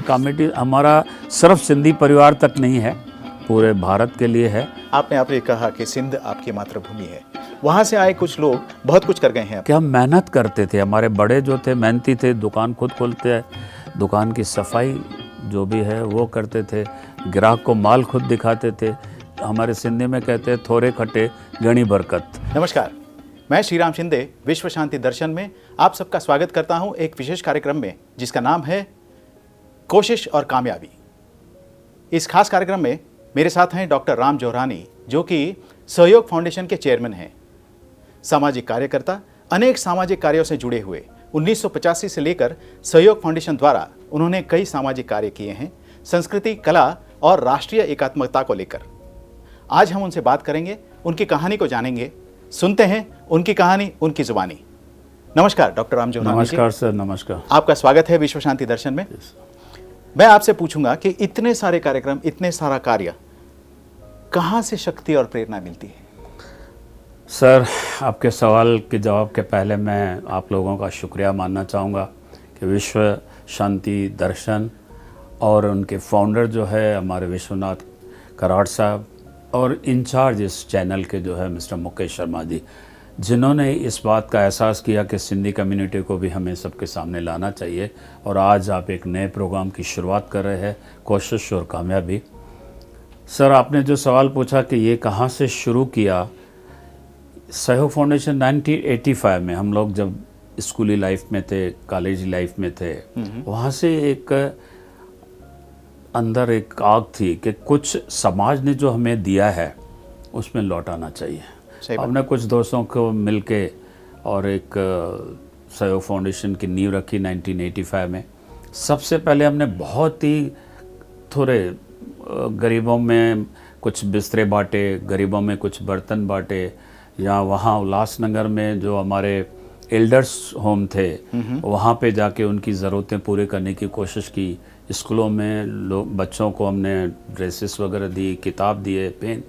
Committee हमारा सिर्फ सिंधी परिवार तक नहीं है, पूरे भारत के लिए है। आपने कहा कि सिंध आपकी मातृभूमि है, वहाँ से आए कुछ लोग बहुत कुछ कर गए हैं। कि हम मेहनत करते थे, हमारे बड़े जो थे मेहनती थे, दुकान खुद खोलते हैं, दुकान की सफाई जो भी है वो करते थे, ग्राहक को माल खुद दिखाते थे। हमारे सिंधी में कहते हैं थोड़े खटे घनी बरकत। नमस्कार, मैं श्रीराम शिंदे विश्व शांति दर्शन में आप सबका स्वागत करता हूं एक विशेष कार्यक्रम में जिसका नाम है कोशिश और कामयाबी। इस खास कार्यक्रम में मेरे साथ हैं डॉक्टर राम जोहरानी, जो कि सहयोग फाउंडेशन के चेयरमैन हैं, सामाजिक कार्यकर्ता, अनेक सामाजिक कार्यों से जुड़े हुए। 1985 से लेकर सहयोग फाउंडेशन द्वारा उन्होंने कई सामाजिक कार्य किए हैं, संस्कृति, कला और राष्ट्रीय एकात्मकता को लेकर। आज हम उनसे बात करेंगे, उनकी कहानी को जानेंगे। सुनते हैं उनकी कहानी, उनकी जुबानी। नमस्कार डॉक्टर राम जोहरानी। नमस्कार सर। नमस्कार। आपका स्वागत है विश्व शांति दर्शन में। मैं आपसे पूछूंगा कि इतने सारे कार्यक्रम, इतने सारा कार्य, कहाँ से शक्ति और प्रेरणा मिलती है? सर, आपके सवाल के जवाब के पहले मैं आप लोगों का शुक्रिया मानना चाहूँगा कि विश्व शांति दर्शन और उनके फाउंडर जो है हमारे विश्वनाथ कराड़ साहब और इंचार्ज इस चैनल के जो है मिस्टर मुकेश शर्मा जी, जिन्होंने इस बात का एहसास किया कि सिंधी कम्युनिटी को भी हमें सबके सामने लाना चाहिए। और आज आप एक नए प्रोग्राम की शुरुआत कर रहे हैं, कोशिश और कामयाबी। सर, आपने जो सवाल पूछा कि ये कहाँ से शुरू किया, सहयोग फाउंडेशन 1985 में हम लोग जब स्कूली लाइफ में थे, कॉलेज लाइफ में थे, वहाँ से एक अंदर एक आग थी कि कुछ समाज ने जो हमें दिया है उसमें लौटाना चाहिए। हमने कुछ दोस्तों को मिलके और एक सहयोग फाउंडेशन की नींव रखी 1985 में। सबसे पहले हमने बहुत ही थोड़े गरीबों में कुछ बिस्तरे बांटे, गरीबों में कुछ बर्तन बांटे, या वहाँ उल्लासनगर में जो हमारे एल्डर्स होम थे वहाँ पे जाके उनकी ज़रूरतें पूरी करने की कोशिश की। स्कूलों में लोग बच्चों को हमने ड्रेसेस वगैरह दी, किताब दिए, पेन।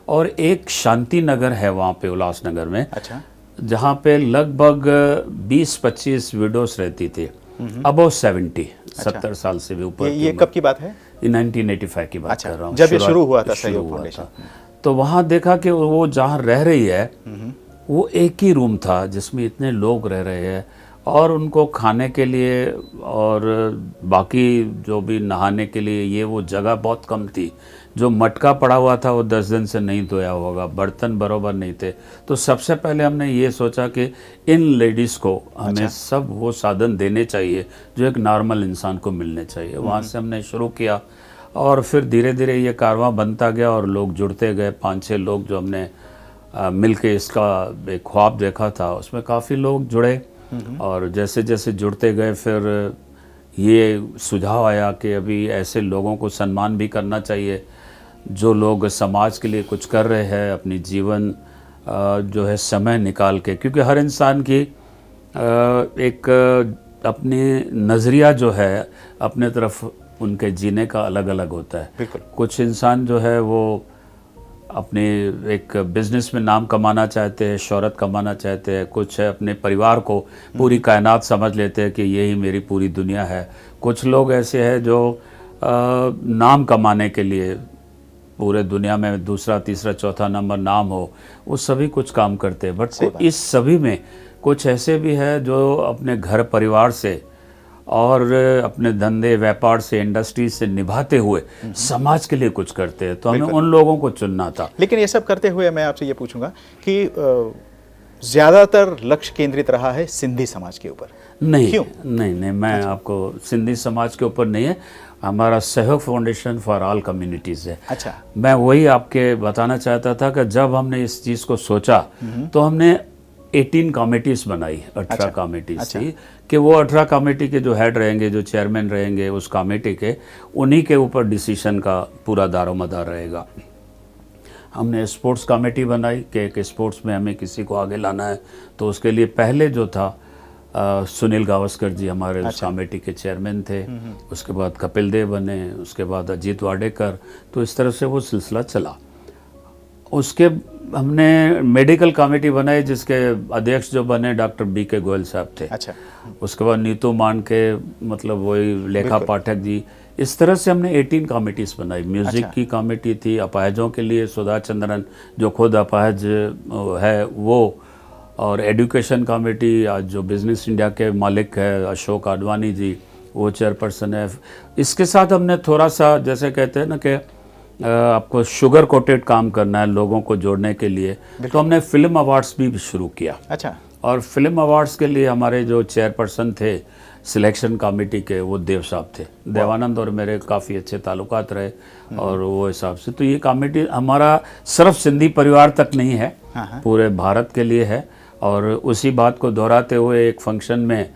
और एक शांति नगर है वहाँ पे उल्लासनगर में, अच्छा, जहाँ पे लगभग 20-25 विडोज रहती थी, अबव 70 साल से भी ऊपर। ये कब की बात है? 1985 की बात कर रहा हूँ, जब ये शुरू हुआ था सहयोग फाउंडेशन। तो वहाँ देखा कि वो जहाँ रह रही है वो एक ही रूम था जिसमें इतने लोग रह रहे हैं, और उनको खाने के लिए और बाकी जो भी नहाने के लिए ये वो जगह बहुत कम थी। जो मटका पड़ा हुआ था वो 10 दिन से नहीं धोया होगा, बर्तन बरोबर नहीं थे। तो सबसे पहले हमने ये सोचा कि इन लेडीज़ को हमें सब वो साधन देने चाहिए जो एक नॉर्मल इंसान को मिलने चाहिए। वहाँ से हमने शुरू किया और फिर धीरे धीरे ये कारवां बनता गया और लोग जुड़ते गए। 5-6 लोग जो हमने मिल के इसका एक ख्वाब देखा था, उसमें काफ़ी लोग जुड़े। और जैसे जैसे जुड़ते गए फिर ये सुझाव आया कि अभी ऐसे लोगों को सम्मान भी करना चाहिए जो लोग समाज के लिए कुछ कर रहे हैं, अपनी जीवन जो है समय निकाल के। क्योंकि हर इंसान की एक अपनी नज़रिया जो है अपने तरफ उनके जीने का अलग अलग होता है। कुछ इंसान जो है वो अपने एक बिजनेस में नाम कमाना चाहते हैं, शोहरत कमाना चाहते हैं। कुछ है अपने परिवार को पूरी कायनात समझ लेते हैं कि यही मेरी पूरी दुनिया है। कुछ लोग ऐसे हैं जो नाम कमाने के लिए पूरे दुनिया में दूसरा, तीसरा, चौथा नंबर नाम हो, वो सभी कुछ काम करते हैं। बट इस सभी में कुछ ऐसे भी है जो अपने घर परिवार से और अपने धंधे व्यापार से, इंडस्ट्री से निभाते हुए समाज के लिए कुछ करते हैं। तो हमें उन लोगों को चुनना था। लेकिन ये सब करते हुए मैं आपसे ये पूछूंगा कि ज़्यादातर लक्ष्य केंद्रित रहा है सिंधी समाज के ऊपर। नहीं, क्यों? नहीं, मैं आपको सिंधी समाज के ऊपर नहीं है, हमारा सहयोग फाउंडेशन फॉर ऑल कम्युनिटीज़ है। अच्छा, मैं वही आपके बताना चाहता था कि जब हमने इस चीज़ को सोचा तो हमने 18 कमेटीज़ बनाई, 18 कमेटीज़ थी कि वो 18 कमेटी के जो हेड रहेंगे, जो चेयरमैन रहेंगे उस कमेटी के, उन्हीं के ऊपर डिसीजन का पूरा दारोमदार रहेगा। हमने स्पोर्ट्स कमेटी बनाई कि एक स्पोर्ट्स में हमें किसी को आगे लाना है, तो उसके लिए पहले जो था सुनील गावस्कर जी हमारे उस कमेटी के चेयरमैन थे। उसके बाद कपिल देव बने, उसके बाद अजीत वाडेकर। तो इस तरह से वो सिलसिला चला। उसके हमने मेडिकल कमेटी बनाई जिसके अध्यक्ष जो बने डॉक्टर BK गोयल साहब थे। अच्छा। उसके बाद नीतू मान के, मतलब वही लेखा पाठक जी, इस तरह से हमने 18 कमेटीज बनाई। म्यूजिक की कमेटी थी, अपाहिजों के लिए सुधा चंद्रन जो खुद अपाहिज है वो, और एजुकेशन कमेटी आज जो बिजनेस इंडिया के मालिक है अशोक आडवाणी जी, वो चेयरपर्सन है। इसके साथ हमने थोड़ा सा, जैसे कहते हैं ना कि आपको शुगर कोटेड काम करना है लोगों को जोड़ने के लिए, तो हमने फिल्म अवार्ड्स भी शुरू किया। अच्छा। और फिल्म अवार्ड्स के लिए हमारे जो चेयरपर्सन थे सिलेक्शन कमेटी के, वो देव साहब थे। देवानंद और मेरे काफ़ी अच्छे ताल्लुकात रहे, और वो हिसाब से तो ये कमेटी हमारा सिर्फ सिंधी परिवार तक नहीं है, पूरे भारत के लिए है। और उसी बात को दोहराते हुए एक फंक्शन में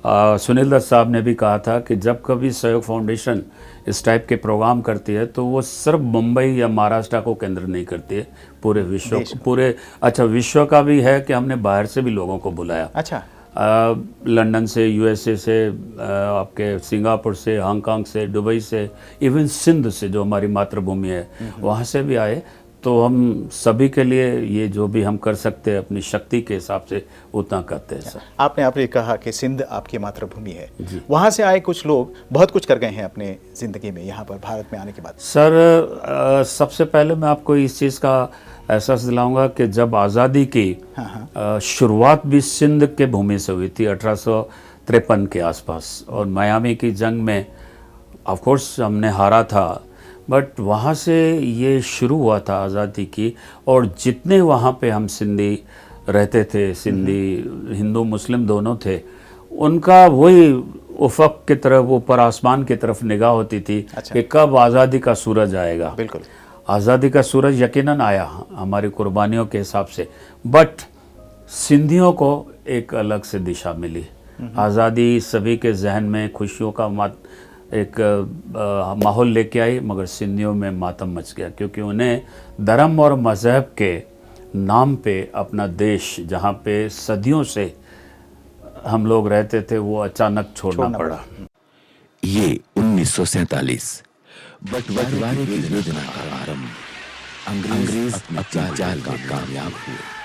सुनील दत्त साहब ने भी कहा था कि जब कभी सहयोग फाउंडेशन इस टाइप के प्रोग्राम करती है तो वो सिर्फ मुंबई या महाराष्ट्र को केंद्र नहीं करती है, पूरे विश्व, पूरे अच्छा विश्व का भी है कि हमने बाहर से भी लोगों को बुलाया। अच्छा। लंदन से, USA से, आपके सिंगापुर से, हांगकांग से, दुबई से, इवन सिंध से जो हमारी मातृभूमि है वहाँ से भी आए। तो हम सभी के लिए ये जो भी हम कर सकते हैं अपनी शक्ति के हिसाब से उतना करते हैं सर। आपने कहा कि सिंध आपकी मातृभूमि है, वहाँ से आए कुछ लोग बहुत कुछ कर गए हैं अपने ज़िंदगी में यहाँ पर भारत में आने के बाद। सर सबसे पहले मैं आपको इस चीज़ का एहसास दिलाऊंगा कि जब आज़ादी की शुरुआत भी सिंध के भूमि से हुई थी 1853 के आसपास, और मियामी की जंग में ऑफ कोर्स हमने हारा था, बट वहाँ से ये शुरू हुआ था आज़ादी की। और जितने वहाँ पे हम सिंधी रहते थे, सिंधी हिंदू मुस्लिम दोनों थे, उनका वही उफक की तरफ, ऊपर आसमान की तरफ निगाह होती थी कि कब आज़ादी का सूरज आएगा। बिल्कुल। आज़ादी का सूरज यकीनन आया हमारी कुर्बानियों के हिसाब से, बट सिंधियों को एक अलग से दिशा मिली। आज़ादी सभी के जहन में खुशियों का एक माहौल लेके आई, मगर सिंधियों में मातम मच गया, क्योंकि उन्हें धर्म और मज़हब के नाम पे अपना देश, जहाँ पे सदियों से हम लोग रहते थे, वो अचानक छोड़ना पड़ा। ये 1947 बंटवारे की योजना का आरंभ, अंग्रेज अपने चाल में कामयाब हुए।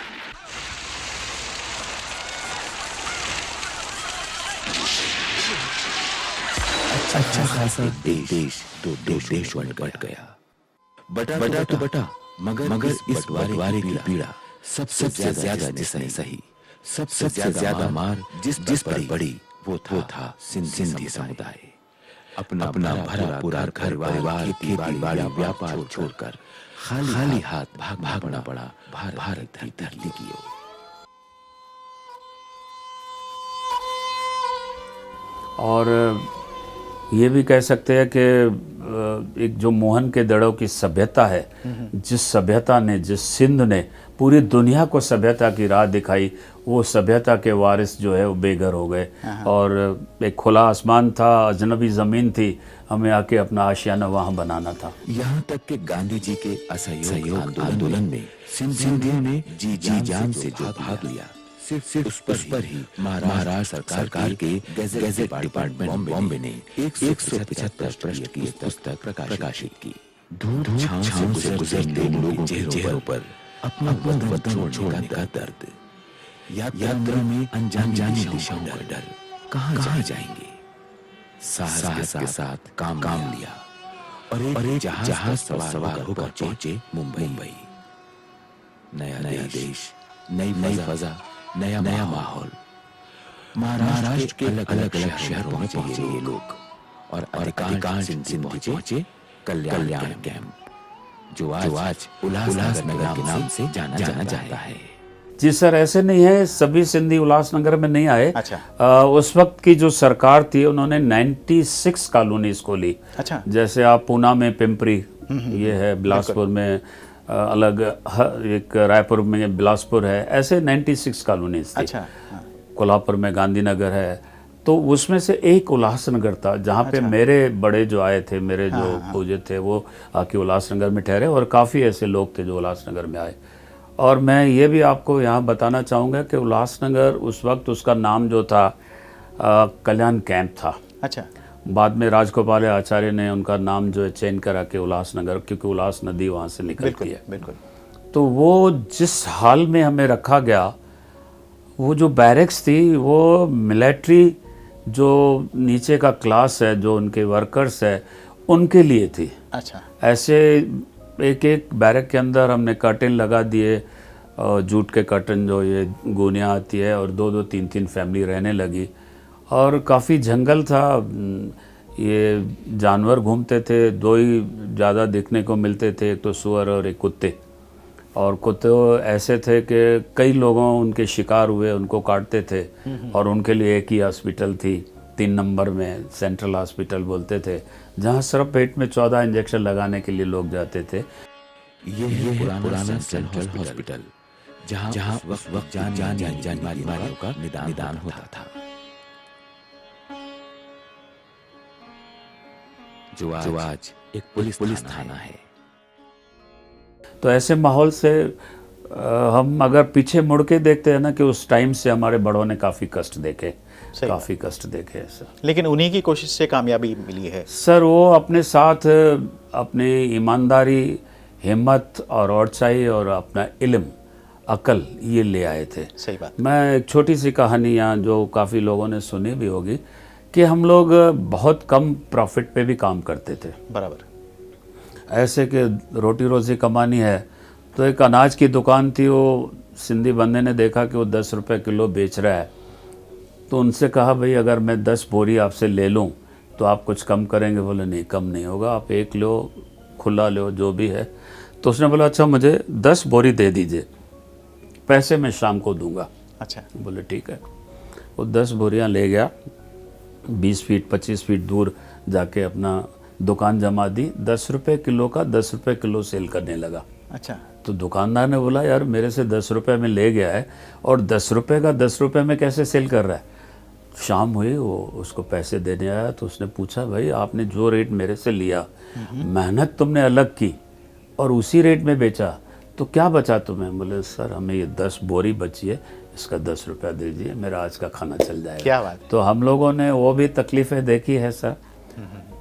अच्छा खासा देश दो देश बट गया। बटा तो बटा, मगर इस बंटवारे की पीड़ा सबसे ज्यादा जिसने सही, सबसे ज्यादा मार जिस पर पड़ी वो था सिंधी समुदाय। अपना भरा पूरा घर परिवार, खेती-बाड़ी, व्यापार छोड़कर खाली हाथ भागना पड़ा भारत की धरती की ओर। और ये भी कह सकते हैं कि एक जो मोहन के दड़ों की सभ्यता है, जिस सभ्यता ने, जिस सिंध ने पूरी दुनिया को सभ्यता की राह दिखाई, वो सभ्यता के वारिस जो है वो बेघर हो गए। और एक खुला आसमान था, अजनबी ज़मीन थी, हमें आके अपना आशियाना वहाँ बनाना था। यहाँ तक कि गांधी जी के असहयोग आंदोलन में सिंधियों ने जी जान से जो भाग लिया, सिर्फ उस पर ही महाराष्ट्र सरकार के गैजेट डिपार्टमेंट बॉम्बे ने 175 पृष्ठ की पुस्तक प्रकाशित की। धूप छांव से गुजरते लोगों के चेहरों पर अपना वतन छोड़ने का दर्द, यात्रा में अनजानी दिशाओं का डर, कहाँ जाएंगे। साहस के साथ काम लिया और एक जहाज सवार होकर पहुंचे मुंबई। नया देश, नई फजा, नया माहौल। महाराष्ट्र के अलग शहरों में पहुंचे ये लोग, और अधिकांश सिंधी पहुंचे कल्याण कैंप, जो आज उल्लासनगर के नाम से जाना जाता है। जी सर, ऐसे नहीं है, सभी सिंधी उल्लासनगर में नहीं आए। अच्छा। उस वक्त की जो सरकार थी उन्होंने 96 कॉलोनीज को ली। अच्छा। जैसे आप पूना में पिंपरी, ये है, बिलासपुर में अलग, एक रायपुर में बिलासपुर है, ऐसे 96 कॉलोनीज थी। अच्छा। कोल्हापुर में गांधीनगर है। तो उसमें से एक उल्लासनगर था जहाँ पे मेरे बड़े जो आए थे, मेरे जो पूजे थे, वो आके उल्लासनगर में ठहरे, और काफ़ी ऐसे लोग थे जो उल्लासनगर में आए। और मैं ये भी आपको यहाँ बताना चाहूँगा कि उल्लासनगर उस वक्त उसका नाम जो था कल्याण कैंप था। अच्छा। बाद में राजगोपाल आचार्य ने उनका नाम जो है चेंज करा के उल्लासनगर, क्योंकि उल्लास नदी वहाँ से निकलती है। बिल्कुल। तो वो जिस हाल में हमें रखा गया, वो जो बैरक्स थी वो मिलिट्री जो नीचे का क्लास है, जो उनके वर्कर्स है, उनके लिए थी। अच्छा। ऐसे एक एक बैरक के अंदर हमने कर्टन लगा दिए, जूट के कर्टन, जो ये गोनियाँ आती है, और 2-2 3-3 फैमिली रहने लगी। और काफ़ी जंगल था, ये जानवर घूमते थे, 2 ही ज़्यादा देखने को मिलते थे, एक तो सुअर और एक कुत्ते। और कुत्ते ऐसे थे कि कई लोगों उनके शिकार हुए, उनको काटते थे, और उनके लिए एक ही हॉस्पिटल थी 3 नंबर में, सेंट्रल हॉस्पिटल बोलते थे, जहाँ सिर्फ पेट में 14 इंजेक्शन लगाने के लिए लोग जाते थे। ये है पुराना सेंट्रल हॉस्पिटल, जहाँ उस वक्त जान बीमारियों का निदान होता था, जो आज एक पुलिस थाना है। तो ऐसे माहौल से हम अगर पीछे मुड़ के देखते हैं ना, कि उस टाइम से हमारे बड़ों ने काफ़ी कष्ट देखे, काफ़ी कष्ट देखे सर। लेकिन उन्हीं की कोशिश से कामयाबी मिली है सर। वो अपने साथ अपनी ईमानदारी, हिम्मत और औरचाई और अपना इल्म, अकल, ये ले आए थे। सही बात। मैं एक छोटी सी कहानी यहाँ जो काफ़ी लोगों ने सुनी भी होगी, कि हम लोग बहुत कम प्रॉफिट पे भी काम करते थे। बराबर। ऐसे कि रोटी रोज़ी कमानी है, तो एक अनाज की दुकान थी, वो सिंधी बंदे ने देखा कि वो 10 रुपये किलो बेच रहा है, तो उनसे कहा, भाई अगर मैं 10 बोरी आपसे ले लूं तो आप कुछ कम करेंगे? बोले नहीं, कम नहीं होगा, आप 1 लो, खुला लो, जो भी है। तो उसने बोला, अच्छा मुझे 10 बोरी दे दीजिए, पैसे मैं शाम को दूंगा। अच्छा। बोले ठीक है। वो 10 बोरियां ले गया, 20 फीट 25 फीट दूर जाके अपना दुकान जमा दी, 10 रुपये किलो का 10 रुपये किलो सेल करने लगा। अच्छा। तो दुकानदार ने बोला, यार मेरे से 10 रुपये में ले गया है, और 10 रुपये का 10 रुपये में कैसे सेल कर रहा है? शाम हुई, वो उसको पैसे देने आया, तो उसने पूछा, भाई आपने जो रेट मेरे से लिया, मेहनत तुमने अलग की और उसी रेट में बेचा, तो क्या बचा तुम्हें? बोले सर हमें ये 10 बोरी बची है, इसका 10 रुपया दीजिए, मेरा आज का खाना चल जाएगा। क्या बात है। तो हम लोगों ने वो भी तकलीफ़ें देखी है सर।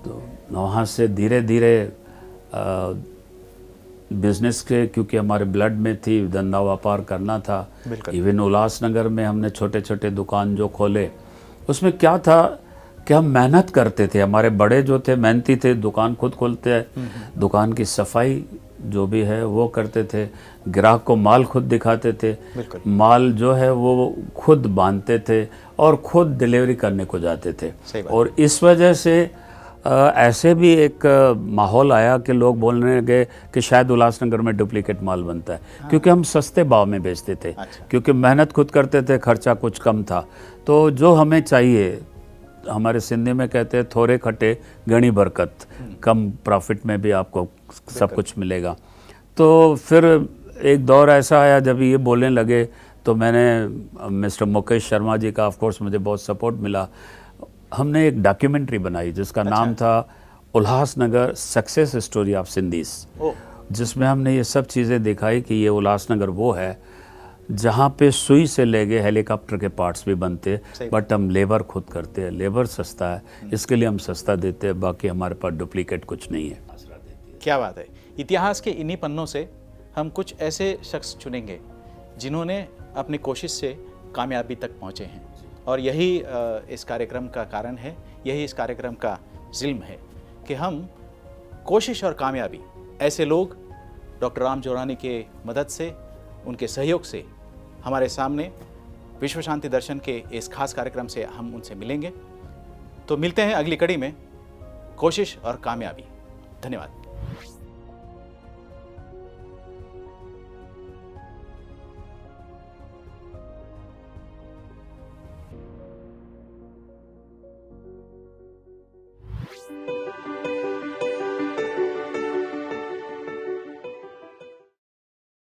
तो वहाँ से धीरे धीरे बिजनेस के, क्योंकि हमारे ब्लड में थी, धंधा व्यापार करना था। इवन उल्लासनगर में हमने छोटे छोटे दुकान जो खोले, उसमें क्या था कि हम मेहनत करते थे। हमारे बड़े जो थे मेहनती थे, दुकान खुद खोलते हैं, दुकान की सफाई जो भी है वो करते थे, ग्राहक को माल खुद दिखाते थे, माल जो है वो खुद बांधते थे और खुद डिलीवरी करने को जाते थे। और इस वजह से ऐसे भी एक माहौल आया कि लोग बोलने लगे कि शायद उल्लासनगर में डुप्लीकेट माल बनता है। क्योंकि हम सस्ते भाव में बेचते थे। क्योंकि मेहनत खुद करते थे, खर्चा कुछ कम था। तो जो हमें चाहिए, हमारे सिंधी में कहते हैं थोड़े खटे घनी बरकत, कम प्रॉफिट में भी आपको सब कुछ मिलेगा। तो फिर एक दौर ऐसा आया जब ये बोलने लगे, तो मैंने मिस्टर मुकेश शर्मा जी का ऑफ कोर्स मुझे बहुत सपोर्ट मिला। हमने एक डॉक्यूमेंट्री बनाई जिसका नाम था Ulhasnagar success story of Sindhis, जिसमें हमने ये सब चीज़ें दिखाई कि ये उल्लासनगर वो है जहाँ पे सुई से लेके हेलीकॉप्टर के पार्ट्स भी बनते, बट हम लेबर खुद करते हैं, लेबर सस्ता है, इसके लिए हम सस्ता देते हैं, बाकी हमारे पास डुप्लीकेट कुछ नहीं है। क्या बात है। इतिहास के इन्हीं पन्नों से हम कुछ ऐसे शख्स चुनेंगे जिन्होंने अपनी कोशिश से कामयाबी तक पहुँचे हैं, और यही इस कार्यक्रम का कारण है, यही इस कार्यक्रम का ज़िल्म है कि हम कोशिश और कामयाबी, ऐसे लोग डॉक्टर राम जोरानी के मदद से, उनके सहयोग से हमारे सामने विश्व शांति दर्शन के इस खास कार्यक्रम से हम उनसे मिलेंगे। तो मिलते हैं अगली कड़ी में, कोशिश और कामयाबी। धन्यवाद।